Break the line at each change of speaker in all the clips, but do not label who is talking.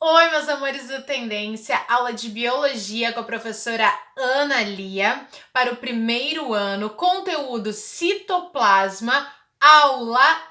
Oi, meus amores do Tendência, aula de Biologia com a professora Ana Lia, para o primeiro ano, conteúdo Citoplasma, aula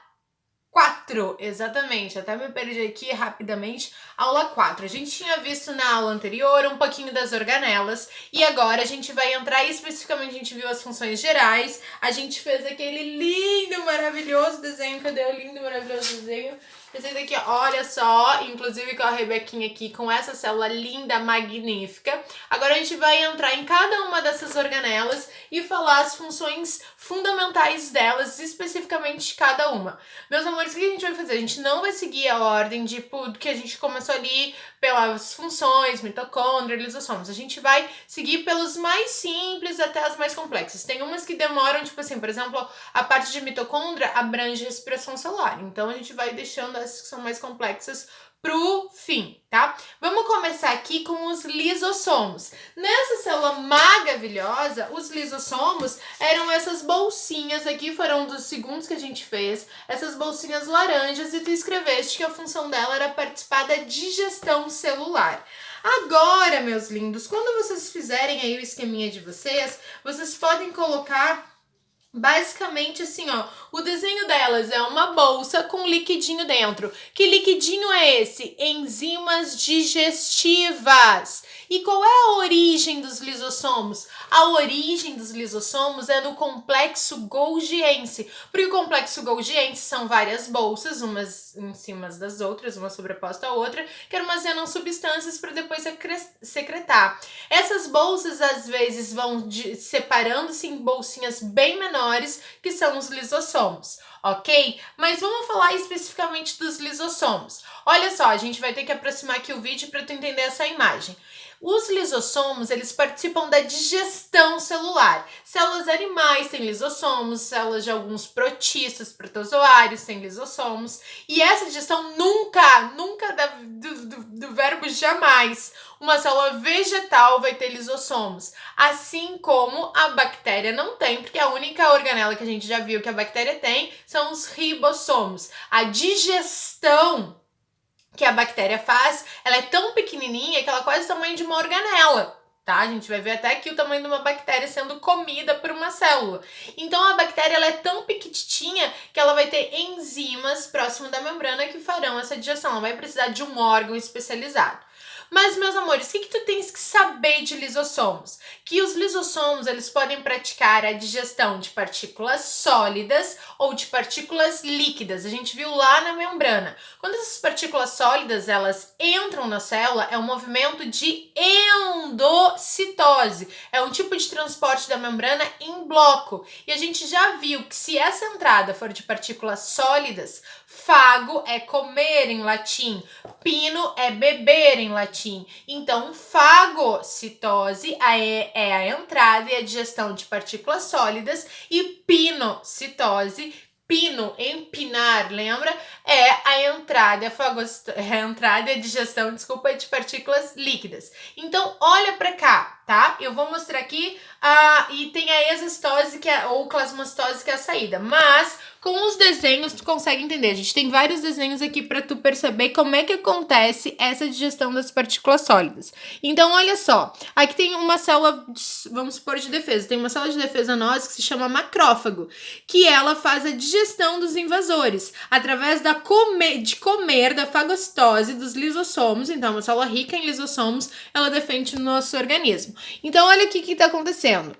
4, exatamente, até me perdi aqui rapidamente, aula 4. A gente tinha visto na aula anterior um pouquinho das organelas e agora a gente vai entrar especificamente, a gente viu as funções gerais, a gente fez aquele lindo, maravilhoso desenho, cadê o lindo, maravilhoso desenho? Esse daqui, olha só, inclusive com a Rebequinha aqui, com essa célula linda, magnífica. Agora a gente vai entrar em cada uma dessas organelas e falar as funções fundamentais delas, especificamente de cada uma. Meus amores, o que a gente vai fazer? A gente não vai seguir a ordem de que a gente começou ali pelas funções, mitocôndria, lisossomos. A gente vai seguir pelos mais simples até as mais complexas. Tem umas que demoram, tipo assim, por exemplo, a parte de mitocôndria abrange respiração celular. Então a gente vai deixando essas que são mais complexas pro fim, tá? Vamos começar aqui com os lisossomos. Nessa célula maravilhosa, os lisossomos eram essas bolsinhas aqui, foram dos segundos que a gente fez, essas bolsinhas laranjas, e tu escreveste que a função dela era participar da digestão celular. Agora, meus lindos, quando vocês fizerem aí o esqueminha de vocês podem colocar basicamente assim, ó, o desenho delas é uma bolsa com liquidinho dentro. Que liquidinho é esse? Enzimas digestivas. E qual é a origem dos lisossomos? A origem dos lisossomos é no complexo golgiense. Porque o complexo golgiense são várias bolsas, umas em cima das outras, uma sobreposta à outra, que armazenam substâncias para depois secretar. Essas bolsas às vezes vão separando-se em bolsinhas bem menores, que são os lisossomos, ok? Mas vamos falar especificamente dos lisossomos. Olha só, a gente vai ter que aproximar aqui o vídeo para tu entender essa imagem. Os lisossomos, eles participam da digestão celular. Células animais têm lisossomos, células de alguns protistas, protozoários têm lisossomos. E essa digestão nunca do verbo jamais, uma célula vegetal vai ter lisossomos. Assim como a bactéria não tem, porque a única organela que a gente já viu que a bactéria tem são os ribossomos. A digestão que a bactéria faz, ela é tão pequenininha que ela é quase o tamanho de uma organela, tá? A gente vai ver até aqui o tamanho de uma bactéria sendo comida por uma célula. Então a bactéria ela é tão pequitinha que ela vai ter enzimas próximo da membrana que farão essa digestão. Ela vai precisar de um órgão especializado. Mas, meus amores, o que tu tens que saber de lisossomos? Que os lisossomos, eles podem praticar a digestão de partículas sólidas ou de partículas líquidas. A gente viu lá na membrana. Quando essas partículas sólidas, elas entram na célula, é um movimento de endocitose. É um tipo de transporte da membrana em bloco. E a gente já viu que se essa entrada for de partículas sólidas, fago é comer em latim, pino é beber em latim. Então, fagocitose é a entrada e a digestão de partículas sólidas e pinocitose, pino, empinar, lembra? É a entrada e a digestão, de partículas líquidas. Então, olha para cá, tá? Eu vou mostrar aqui, e tem a exostose, ou plasmostose, que é a saída. Mas, com os desenhos, tu consegue entender. A gente tem vários desenhos aqui para tu perceber como é que acontece essa digestão das partículas sólidas. Então, olha só. Aqui tem uma célula, vamos supor, de defesa. Tem uma célula de defesa nossa que se chama macrófago, que ela faz a digestão dos invasores através da da fagocitose dos lisossomos. Então, uma célula rica em lisossomos, ela defende o nosso organismo. Então, olha o que está acontecendo.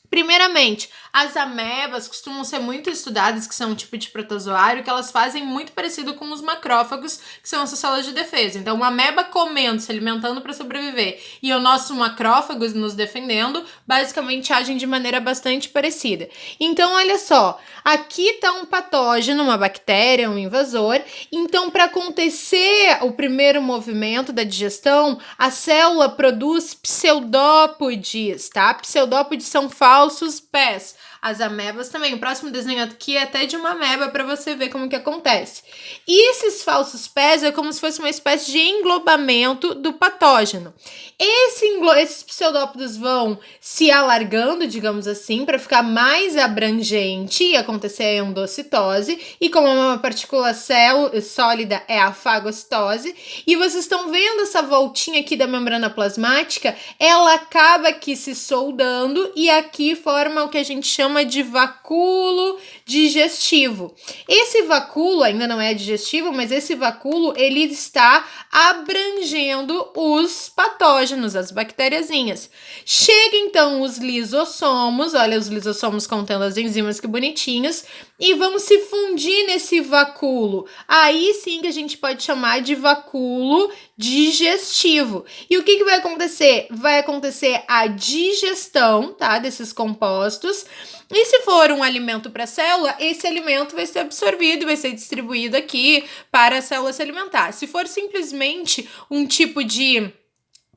Primeiramente, as amebas costumam ser muito estudadas, que são um tipo de protozoário, que elas fazem muito parecido com os macrófagos, que são essas células de defesa. Então, uma ameba comendo, se alimentando para sobreviver, e o nosso macrófagos nos defendendo, basicamente agem de maneira bastante parecida. Então, olha só, aqui está um patógeno, uma bactéria, um invasor. Então, para acontecer o primeiro movimento da digestão, a célula produz pseudópodes, tá? Pseudópodes são falsos pés. as amebas também. O próximo desenho aqui é até de uma ameba para você ver como que acontece. E esses falsos pés é como se fosse uma espécie de englobamento do patógeno. Esses pseudópodos vão se alargando, digamos assim, para ficar mais abrangente e acontecer a endocitose. E como é uma partícula sólida, é a fagocitose. E vocês estão vendo essa voltinha aqui da membrana plasmática? Ela acaba aqui se soldando e aqui forma o que a gente chama de vacúolo digestivo. Esse vacúolo ainda não é digestivo, mas esse vacúolo ele está abrangendo os patógenos, as bactériazinhas. Chega então os lisossomos, olha os lisossomos contendo as enzimas que bonitinhos, e vão se fundir nesse vacúolo. Aí sim que a gente pode chamar de vacúolo digestivo. E o que vai acontecer? Vai acontecer a digestão, tá, desses compostos. E se for um alimento para a célula, esse alimento vai ser absorvido e vai ser distribuído aqui para a célula se alimentar. Se for simplesmente um tipo de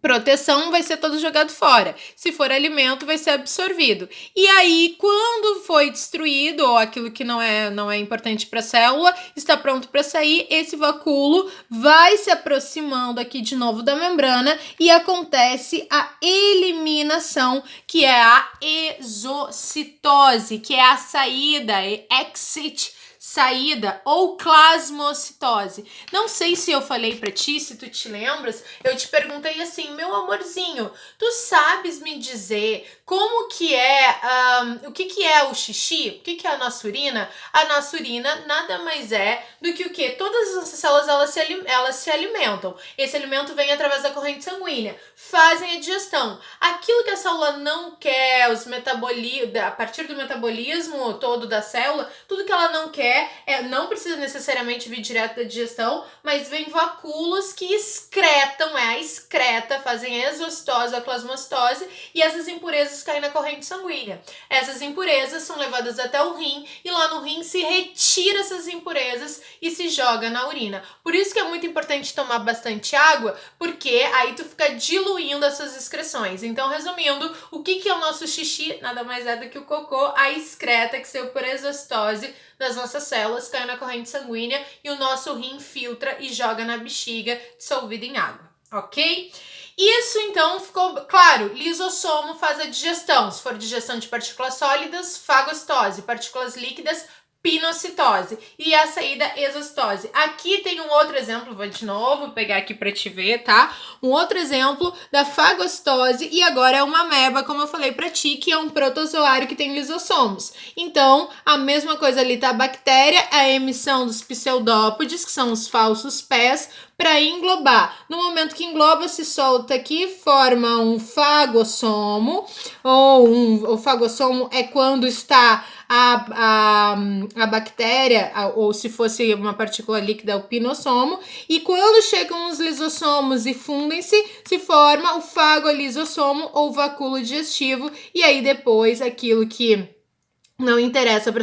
proteção, vai ser todo jogado fora. Se for alimento, vai ser absorvido. E aí, quando foi destruído, ou aquilo que não é importante para a célula, está pronto para sair, esse vacúolo vai se aproximando aqui de novo da membrana e acontece a eliminação, que é a exocitose, que é a saída, exit, saída, ou plasmocitose. Não sei se eu falei pra ti, se tu te lembras, eu te perguntei assim, meu amorzinho, tu sabes me dizer como que é, o que é o xixi? O que é a nossa urina? A nossa urina nada mais é do que o quê? Todas as nossas células, elas se alimentam. Esse alimento vem através da corrente sanguínea, fazem a digestão. Aquilo que a célula não quer, a partir do metabolismo todo da célula, tudo que ela não quer, não precisa necessariamente vir direto da digestão, mas vem vacúolos que excretam, a excreta, fazem a exocitose, a plasmocitose, e essas impurezas caem na corrente sanguínea. Essas impurezas são levadas até o rim, e lá no rim se retira essas impurezas e se joga na urina. Por isso que é muito importante tomar bastante água, porque aí tu fica diluindo essas excreções. Então, resumindo, o que é o nosso xixi? Nada mais é do que o cocô, a excreta que saiu por exocitose das nossas células, cai na corrente sanguínea e o nosso rim filtra e joga na bexiga dissolvida em água, ok? Isso então ficou claro, lisossomo faz a digestão, se for digestão de partículas sólidas, fagocitose, partículas líquidas, pinocitose, e a saída exocitose. Aqui tem um outro exemplo, vou de novo pegar aqui para te ver, tá? Um outro exemplo da fagocitose, e agora é uma ameba, como eu falei para ti, que é um protozoário que tem lisossomos. Então, a mesma coisa ali tá a bactéria, a emissão dos pseudópodes, que são os falsos pés, para englobar. No momento que engloba, se solta aqui, forma um fagossomo, o fagossomo é quando está a bactéria, ou se fosse uma partícula líquida, o pinossomo, e quando chegam os lisossomos e fundem-se, se forma o fagolisossomo ou vacúolo digestivo, e aí depois aquilo que não interessa para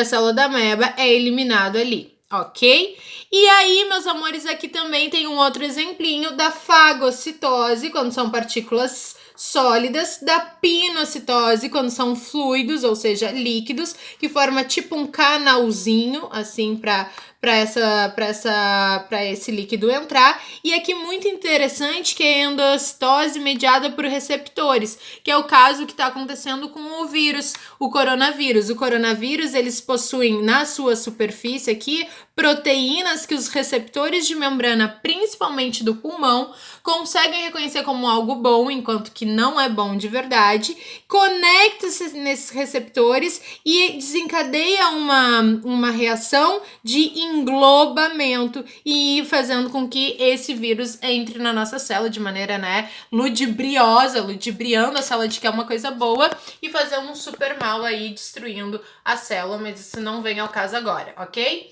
a célula da ameba é eliminado ali. Ok? E aí, meus amores, aqui também tem um outro exemplinho da fagocitose, quando são partículas sólidas, da pinocitose, quando são fluidos, ou seja, líquidos, que forma tipo um canalzinho, assim, para esse líquido entrar. E aqui muito interessante que é a endocitose mediada por receptores, que é o caso que está acontecendo com o vírus, o coronavírus. O coronavírus, eles possuem na sua superfície aqui proteínas que os receptores de membrana, principalmente do pulmão, conseguem reconhecer como algo bom, enquanto que não é bom de verdade, conecta-se nesses receptores e desencadeia uma reação de englobamento e fazendo com que esse vírus entre na nossa célula de maneira, ludibriando a célula de que é uma coisa boa e fazer um super mal aí, destruindo a célula, mas isso não vem ao caso agora, ok?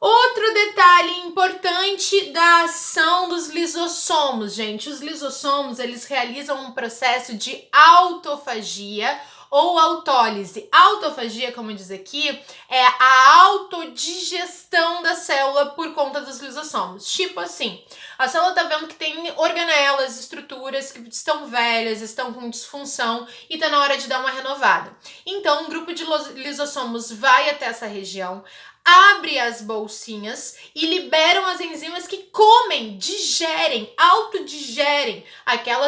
Outro detalhe importante da ação dos lisossomos, gente. Os lisossomos, eles realizam um processo de autofagia, ou autólise. Autofagia, como diz aqui, é a autodigestão da célula por conta dos lisossomos. Tipo assim, a célula tá vendo que tem organelas, estruturas que estão velhas, estão com disfunção e tá na hora de dar uma renovada. Então, um grupo de lisossomos vai até essa região, abre as bolsinhas e liberam as enzimas que comem, digerem, autodigerem aquela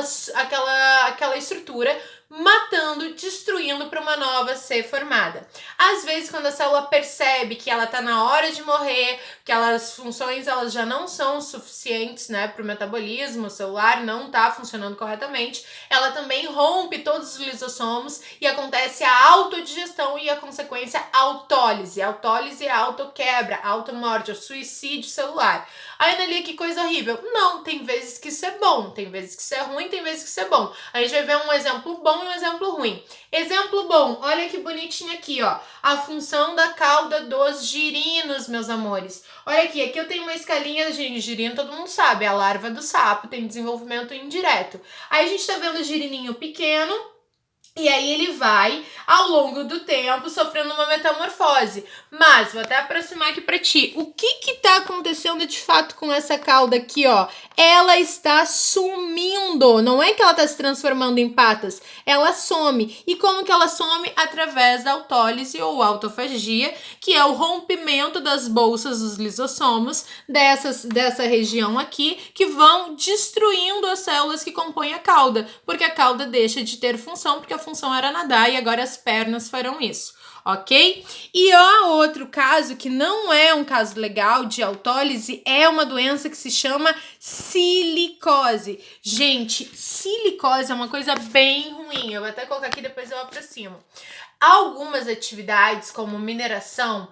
estrutura, matando, destruindo para uma nova ser formada. Às vezes, quando a célula percebe que ela está na hora de morrer, que as funções elas já não são suficientes, né, para o metabolismo, o celular não está funcionando corretamente, ela também rompe todos os lisossomos e acontece a autodigestão e a consequência autólise. Autólise é autoquebra, automorte, é suicídio celular. Aí, Analia, que coisa horrível. Não, tem vezes que isso é bom, tem vezes que isso é ruim, tem vezes que isso é bom. A gente vai ver um exemplo bom e um exemplo ruim. Exemplo bom, olha que bonitinho aqui, ó. A função da cauda dos girinos, meus amores. Olha aqui eu tenho uma escalinha de girino, todo mundo sabe, a larva do sapo tem desenvolvimento indireto. Aí a gente tá vendo o girininho pequeno, e aí ele vai, ao longo do tempo, sofrendo uma metamorfose. Mas, vou até aproximar aqui pra ti. O que tá acontecendo de fato com essa cauda aqui, ó? Ela está sumindo. Não é que ela tá se transformando em patas. Ela some. E como que ela some? Através da autólise ou autofagia, que é o rompimento das bolsas dos lisossomos dessa região aqui, que vão destruindo as células que compõem a cauda. Porque a cauda deixa de ter função, porque a função era nadar e agora as pernas farão isso, ok? E ó, outro caso que não é um caso legal de autólise é uma doença que se chama silicose. Gente, silicose é uma coisa bem ruim. Eu vou até colocar aqui, depois eu aproximo. Algumas atividades, como mineração,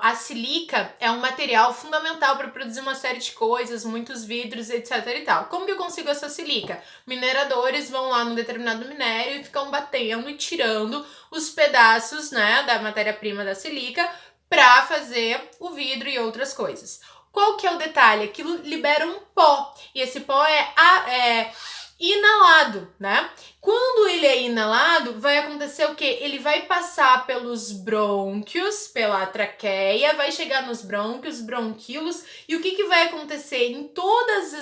a silica é um material fundamental para produzir uma série de coisas, muitos vidros, etc e tal. Como que eu consigo essa silica? Mineradores vão lá num determinado minério e ficam batendo e tirando os pedaços, né, da matéria-prima da silica para fazer o vidro e outras coisas. Qual que é o detalhe? Aquilo libera um pó, e esse pó é inalado, né? Quando ele é inalado, vai acontecer o quê? Ele vai passar pelos brônquios, pela traqueia, vai chegar nos brônquios, bronquíolos, e o que vai acontecer? Em todas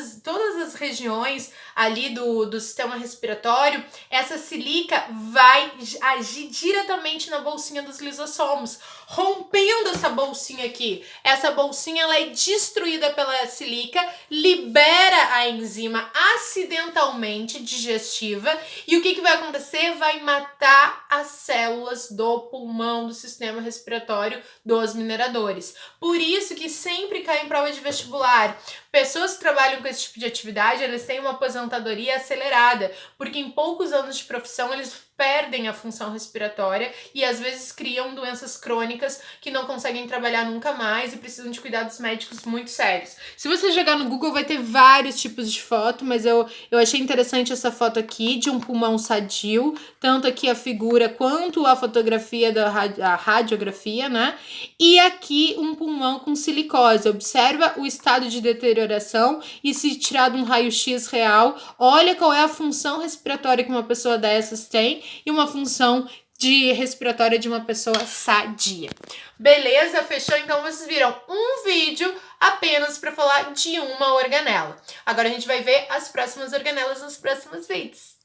as regiões ali do sistema respiratório, essa silica vai agir diretamente na bolsinha dos lisossomos, rompendo essa bolsinha aqui. Essa bolsinha ela é destruída pela silica, libera a enzima acidentalmente digestiva, e o que vai acontecer? Vai matar as células do pulmão, do sistema respiratório dos mineradores. Por isso que sempre cai em prova de vestibular. Pessoas que trabalham com esse tipo de atividade, eles têm uma aposentadoria acelerada, porque em poucos anos de profissão eles perdem a função respiratória e às vezes criam doenças crônicas que não conseguem trabalhar nunca mais e precisam de cuidados médicos muito sérios. Se você jogar no Google vai ter vários tipos de foto, mas eu achei interessante essa foto aqui de um pulmão sadio, tanto aqui a figura quanto a fotografia a radiografia, né? E aqui um pulmão com silicose. Observa o estado de deterioração e se tirar um raio-x real, olha qual é a função respiratória que uma pessoa dessas tem e uma função respiratória de uma pessoa sadia. Beleza? Fechou? Então vocês viram um vídeo apenas para falar de uma organela. Agora a gente vai ver as próximas organelas nos próximos vídeos.